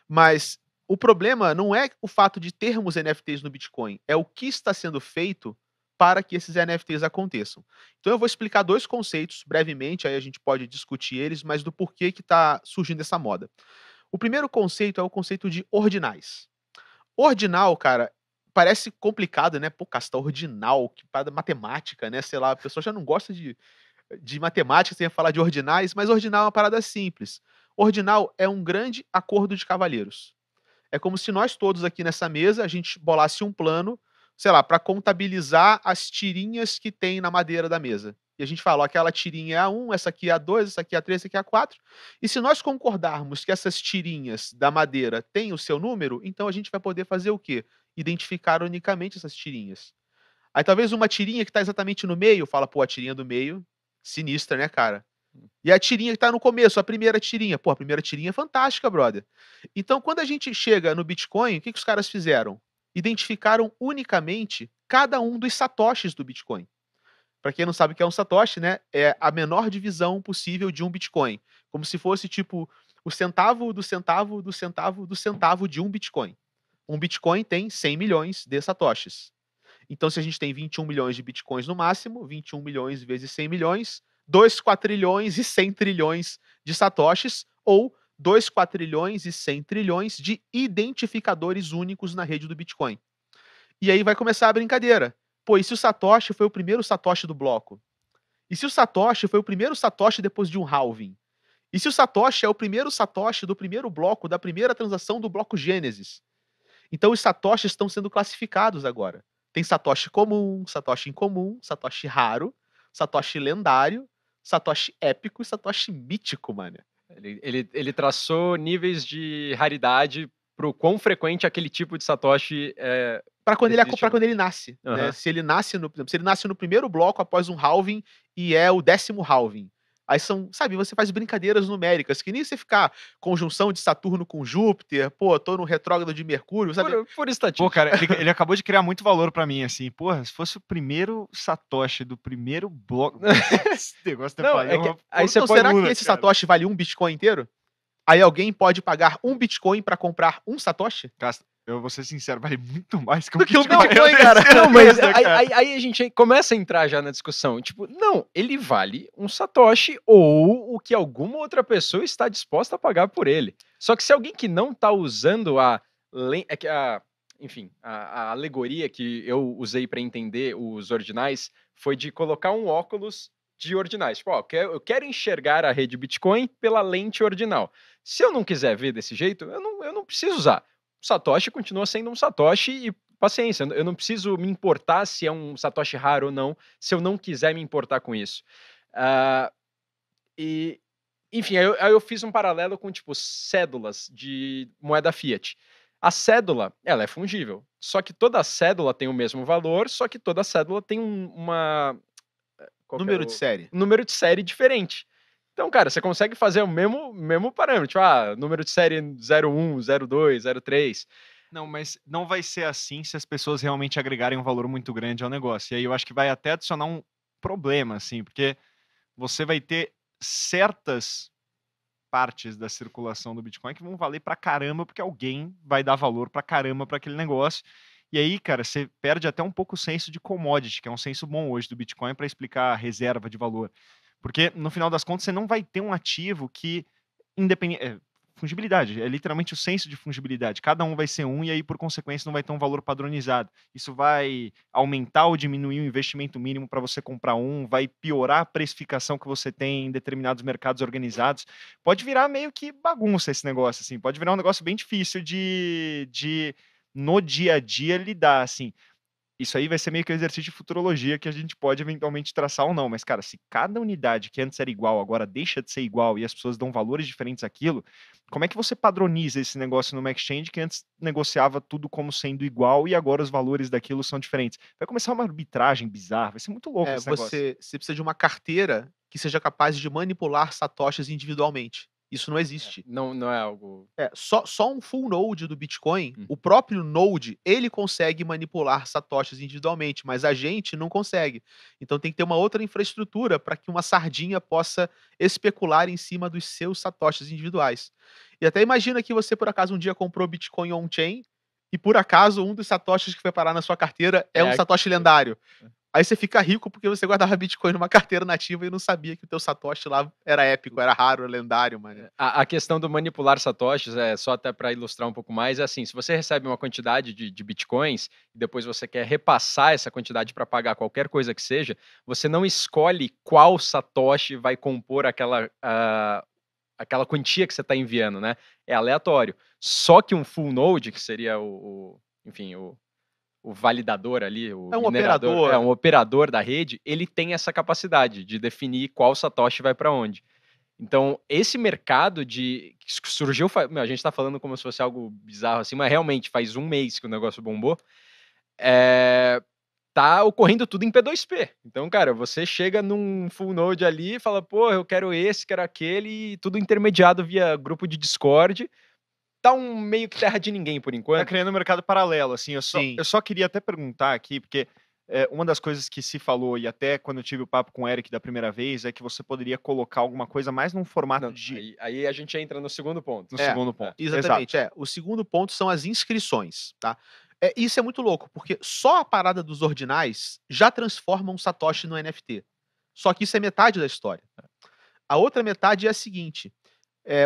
Mas o problema não é o fato de termos NFTs no Bitcoin, é o que está sendo feito para que esses NFTs aconteçam. Então eu vou explicar 2 conceitos brevemente, aí a gente pode discutir eles, mas do porquê que está surgindo essa moda. O primeiro conceito é o conceito de ordinais. Ordinal, cara, parece complicado, né, pô, casta ordinal, que parada matemática, né, sei lá, a pessoa já não gosta de matemática, você ia falar de ordinais, mas ordinal é uma parada simples. Ordinal é um grande acordo de cavalheiros. É como se nós todos aqui nessa mesa, a gente bolasse um plano, sei lá, para contabilizar as tirinhas que tem na madeira da mesa. E a gente fala, ó, aquela tirinha é a 1, essa aqui é a 2, essa aqui é a 3, essa aqui é a 4. E se nós concordarmos que essas tirinhas da madeira têm o seu número, então a gente vai poder fazer o quê? Identificar unicamente essas tirinhas. Aí talvez uma tirinha que está exatamente no meio, fala, pô, a tirinha do meio, sinistra, né, cara? E a tirinha que tá no começo, a primeira tirinha, pô, a primeira tirinha é fantástica, brother. Então, quando a gente chega no Bitcoin, o que que os caras fizeram? Identificaram unicamente cada um dos satoshis do Bitcoin. Para quem não sabe o que é um satoshi, né, é a menor divisão possível de um Bitcoin, como se fosse tipo o centavo do centavo do centavo do centavo de um Bitcoin. Um Bitcoin tem 100 milhões de satoshis. Então, se a gente tem 21 milhões de bitcoins no máximo, 21 milhões vezes 100 milhões, 2 quatrilhões e 100 trilhões de satoshis, ou 2 quatrilhões e 100 trilhões de identificadores únicos na rede do Bitcoin. E aí vai começar a brincadeira. Pô, e se o Satoshi foi o primeiro Satoshi do bloco? E se o Satoshi foi o primeiro Satoshi depois de um halving? E se o Satoshi é o primeiro Satoshi do primeiro bloco, da primeira transação do bloco Gênesis? Então os satoshis estão sendo classificados agora. Tem satoshi comum, satoshi incomum, satoshi raro, satoshi lendário, satoshi épico e satoshi mítico, mano. Ele traçou níveis de raridade pro quão frequente aquele tipo de Satoshi Para quando ele existe, para né? quando ele nasce, né? Aham. Se ele nasce no, por exemplo, se ele nasce no primeiro bloco após um halving e é o 10º halving. Aí são, sabe, você faz brincadeiras numéricas, que nem você ficar conjunção de Saturno com Júpiter, pô, tô no retrógrado de Mercúrio, sabe? Por Pô, estatística. cara, ele acabou de criar muito valor pra mim, assim. Porra, se fosse o primeiro Satoshi do primeiro bloco. Esse negócio deve Não, valer é que uma aí você Então pode. será que fortuna, esse cara. satoshi vale um Bitcoin inteiro? Aí alguém pode pagar um Bitcoin para comprar um satoshi? Casta, eu vou ser sincero, vale muito mais que um Do que um Bitcoin. Bitcoin, eu tenho cara. Não, mas certeza, aí, cara. aí a gente começa a entrar já na discussão. Tipo, não, ele vale um Satoshi ou o que alguma outra pessoa está disposta a pagar por ele. Só que se alguém que não está usando enfim, a alegoria que eu usei para entender os ordinais foi de colocar um óculos de ordinais. Tipo, ó, eu quero enxergar a rede Bitcoin pela lente ordinal. Se eu não quiser ver desse jeito, eu não preciso usar. O Satoshi continua sendo um Satoshi e paciência, eu não preciso me importar se é um Satoshi raro ou não, se eu não quiser me importar com isso. Ah, e, enfim, aí eu fiz um paralelo com, tipo, cédulas de moeda fiat. A cédula, ela é fungível, só que toda cédula tem o mesmo valor, só que toda cédula tem qual que era Número de o série. número de série diferente. Então, cara, você consegue fazer o mesmo parâmetro, tipo, número de série 01, 02, 03. Não, mas não vai ser assim se as pessoas realmente agregarem um valor muito grande ao negócio. E aí eu acho que vai até adicionar um problema, assim, porque você vai ter certas partes da circulação do Bitcoin que vão valer pra caramba, porque alguém vai dar valor pra caramba pra aquele negócio. E aí, cara, você perde até um pouco o senso de commodity, que é um senso bom hoje do Bitcoin para explicar a reserva de valor. Porque no final das contas você não vai ter um ativo que independente, fungibilidade, é literalmente o senso de fungibilidade. Cada um vai ser um e aí por consequência não vai ter um valor padronizado. Isso vai aumentar ou diminuir o investimento mínimo para você comprar um, vai piorar a precificação que você tem em determinados mercados organizados. Pode virar meio que bagunça esse negócio, assim. Pode virar um negócio bem difícil de no dia a dia lidar, assim. Isso aí vai ser meio que um exercício de futurologia que a gente pode eventualmente traçar ou não. Mas, cara, se cada unidade que antes era igual agora deixa de ser igual e as pessoas dão valores diferentes àquilo, como é que você padroniza esse negócio numa exchange que antes negociava tudo como sendo igual e agora os valores daquilo são diferentes? Vai começar uma arbitragem bizarra, vai ser muito louco É, esse negócio. você precisa de uma carteira que seja capaz de manipular satoshis individualmente. Isso não existe. Não é algo. Só um full node do Bitcoin, Hum. o próprio node, ele consegue manipular satoshis individualmente, mas a gente não consegue. Então tem que ter uma outra infraestrutura para que uma sardinha possa especular em cima dos seus satoshis individuais. E até imagina que você, por acaso, um dia comprou Bitcoin on-chain e, por acaso, um dos satoshis que foi parar na sua carteira é um É. satoshi lendário. Aí você fica rico porque você guardava Bitcoin numa carteira nativa e não sabia que o teu satoshi lá era épico, era raro, lendário, mano. A questão do manipular satoshis, só até para ilustrar um pouco mais, é assim, se você recebe uma quantidade de bitcoins e depois você quer repassar essa quantidade para pagar qualquer coisa que seja, você não escolhe qual satoshi vai compor aquela quantia que você está enviando, né? É aleatório. Só que um full node, que seria enfim, o validador ali, o É um minerador, operador. um operador da rede, ele tem essa capacidade de definir qual satoshi vai para onde. Então, esse mercado que surgiu, a gente tá falando como se fosse algo bizarro assim, mas realmente faz um mês que o negócio bombou, tá ocorrendo tudo em P2P. Então, cara, você chega num full node ali e fala, pô, eu quero esse, quero aquele, e tudo intermediado via grupo de Discord. Tá um meio que terra de ninguém por Tá enquanto. criando um mercado paralelo, assim. Sim. Eu só queria até perguntar aqui, porque uma das coisas que se falou, e até quando eu tive o papo com o Eric da primeira vez, é que você poderia colocar alguma coisa mais num formato Não, de. aí a gente entra no segundo ponto. No segundo ponto. Exatamente, O segundo ponto são as inscrições, tá? Isso é muito louco, porque só a parada dos ordinais já transforma um satoshi no NFT. Só que isso é metade da história. A outra metade é a seguinte,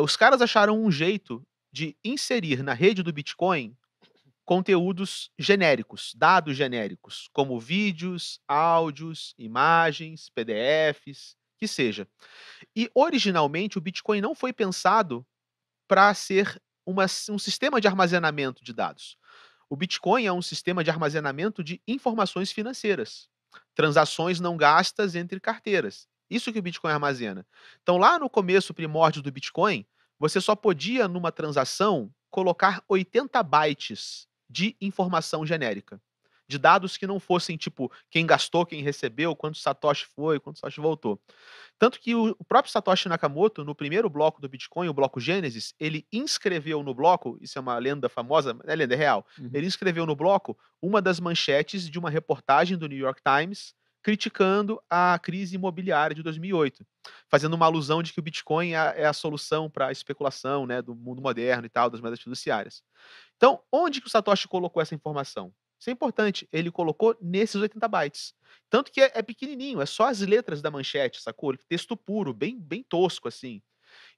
os caras acharam um jeito de inserir na rede do Bitcoin conteúdos genéricos, dados genéricos, como vídeos, áudios, imagens, PDFs, que seja. E originalmente o Bitcoin não foi pensado para ser um sistema de armazenamento de dados. O Bitcoin é um sistema de armazenamento de informações financeiras, transações não gastas entre carteiras. Isso que o Bitcoin armazena. Então, lá no começo primórdio do Bitcoin, você só podia, numa transação, colocar 80 bytes de informação genérica. De dados que não fossem, tipo, quem gastou, quem recebeu, quanto Satoshi foi, quanto Satoshi voltou. Tanto que o próprio Satoshi Nakamoto, no primeiro bloco do Bitcoin, o bloco Gênesis, ele inscreveu no bloco, isso é uma lenda famosa, é lenda, é real, ele inscreveu no bloco uma das manchetes de uma reportagem do New York Times criticando a crise imobiliária de 2008, fazendo uma alusão de que o Bitcoin é a solução para a especulação, né, do mundo moderno e tal, das moedas fiduciárias. Então, onde que o Satoshi colocou essa informação? Isso é importante, ele colocou nesses 80 bytes. Tanto que é pequenininho, é só as letras da manchete, sacou? Texto puro, bem tosco, assim.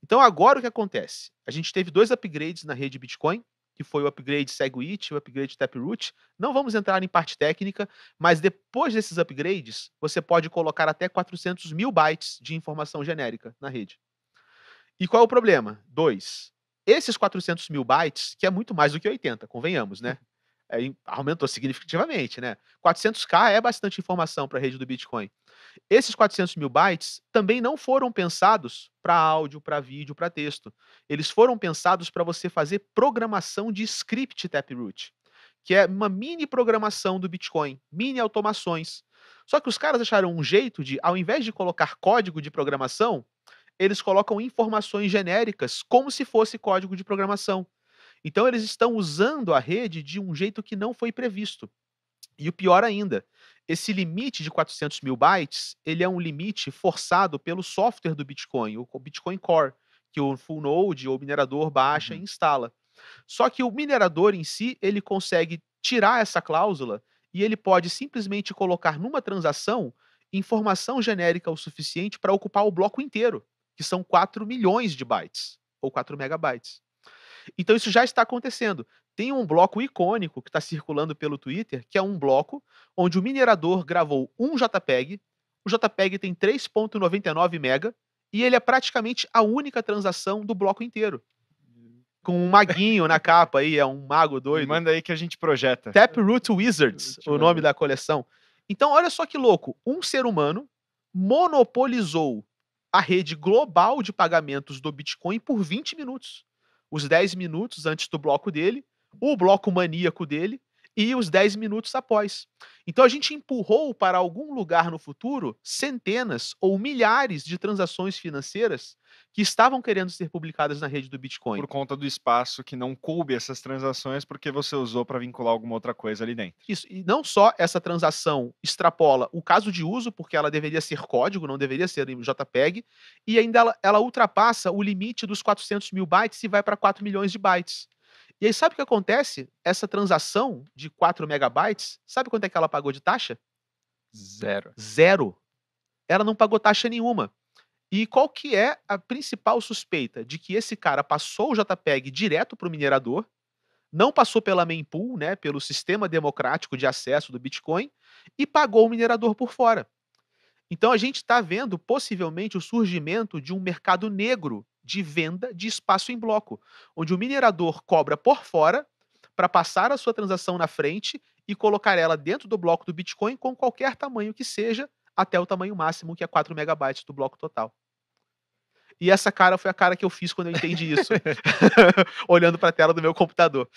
Então agora o que acontece? A gente teve 2 upgrades na rede Bitcoin, que foi o upgrade SegWit e o upgrade Taproot. Não vamos entrar em parte técnica, mas depois desses upgrades, você pode colocar até 400.000 bytes de informação genérica na rede. E qual é o problema? 2. Esses 400.000 bytes, que é muito mais do que 80, convenhamos, né? Aumentou significativamente, né? 400K é bastante informação para a rede do Bitcoin. Esses 400.000 bytes também não foram pensados para áudio, para vídeo, para texto. Eles foram pensados para você fazer programação de script Taproot, que é uma mini programação do Bitcoin, mini automações. Só que os caras acharam um jeito de, ao invés de colocar código de programação, eles colocam informações genéricas como se fosse código de programação. Então eles estão usando a rede de um jeito que não foi previsto. E o pior ainda, esse limite de 400.000 bytes, ele é um limite forçado pelo software do Bitcoin, o Bitcoin Core, que o full node ou minerador baixa e instala. Só que o minerador em si, ele consegue tirar essa cláusula e ele pode simplesmente colocar numa transação informação genérica o suficiente para ocupar o bloco inteiro, que são 4 milhões de bytes, ou 4 megabytes. Então isso já está acontecendo. Tem um bloco icônico que está circulando pelo Twitter, que é um bloco onde o minerador gravou um JPEG, o JPEG tem 3.99 mega, e ele é praticamente a única transação do bloco inteiro. Com um maguinho na capa aí, é um mago doido. Manda aí que a gente projeta. Taproot Wizards, o nome da coleção. Então, olha só que louco. Um ser humano monopolizou a rede global de pagamentos do Bitcoin por 20 minutos. Os 10 minutos antes do bloco dele, o bloco maníaco dele, e os 10 minutos após. Então a gente empurrou para algum lugar no futuro centenas ou milhares de transações financeiras que estavam querendo ser publicadas na rede do Bitcoin. Por conta do espaço que não coube essas transações, porque você usou para vincular alguma outra coisa ali dentro. Isso, e não só essa transação extrapola o caso de uso, porque ela deveria ser código, não deveria ser em JPEG, e ainda ela ultrapassa o limite dos 400 mil bytes e vai para 4 milhões de bytes. E aí sabe o que acontece? Essa transação de 4 megabytes, sabe quanto é que ela pagou de taxa? 0. 0. Ela não pagou taxa nenhuma. E qual que é a principal suspeita? De que esse cara passou o JPEG direto para o minerador, não passou pela mempool, né, pelo sistema democrático de acesso do Bitcoin, e pagou o minerador por fora. Então a gente está vendo possivelmente o surgimento de um mercado negro de venda de espaço em bloco, onde o minerador cobra por fora para passar a sua transação na frente e colocar ela dentro do bloco do Bitcoin com qualquer tamanho que seja, até o tamanho máximo, que é 4 megabytes do bloco total. E essa cara foi a cara que eu fiz quando eu entendi isso, olhando para a tela do meu computador.